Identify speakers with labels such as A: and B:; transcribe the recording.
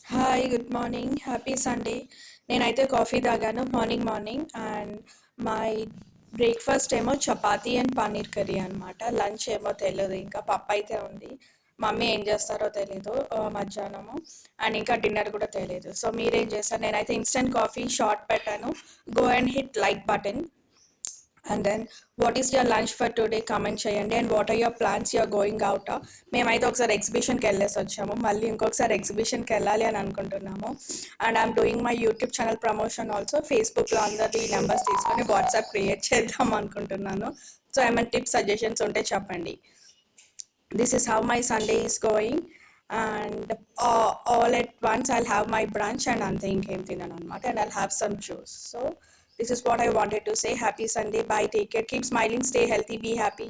A: Hi good morning happy Sunday. నేనైతే coffee తాగాను morning and my breakfast ఏమో chapati and paneer curry అనమాట. లంచ్ ఏమో తెలియదు, ఇంకా పప్పు అయితే ఉంది. మమ్మీ ఏం చేస్తారో తెలీదు మధ్యాహ్నము. అండ్ ఇంకా డిన్నర్ కూడా తెలియదు. సో మీరేం చేస్తారు? నేనైతే ఇన్స్టెంట్ కాఫీ షార్ట్ పెట్టాను. Go and hit like button. And then what is your lunch for today comment చేయండి. And what are your plans you're going out? మేమైతే ఒకసారి ఎగ్జిబిషన్కి వెళ్ళేసి వచ్చాము, మళ్ళీ ఇంకొకసారి ఎగ్జిబిషన్కి వెళ్ళాలి అని అనుకుంటున్నాము. And I'm doing my YouTube channel promotion also. ఫేస్బుక్లో అందరి నెంబర్స్ తీసుకొని వాట్సాప్ క్రియేట్ చేద్దాం అనుకుంటున్నాను. సో ఏమైనా టిప్స్ సజెషన్స్ ఉంటే చెప్పండి. This is how my Sunday is going. And all at once I'll have my brunch and I'm thinking and I'll have some juice. So this is what I wanted to say. Happy Sunday. Bye. Take care. Keep smiling. Stay healthy. Be happy.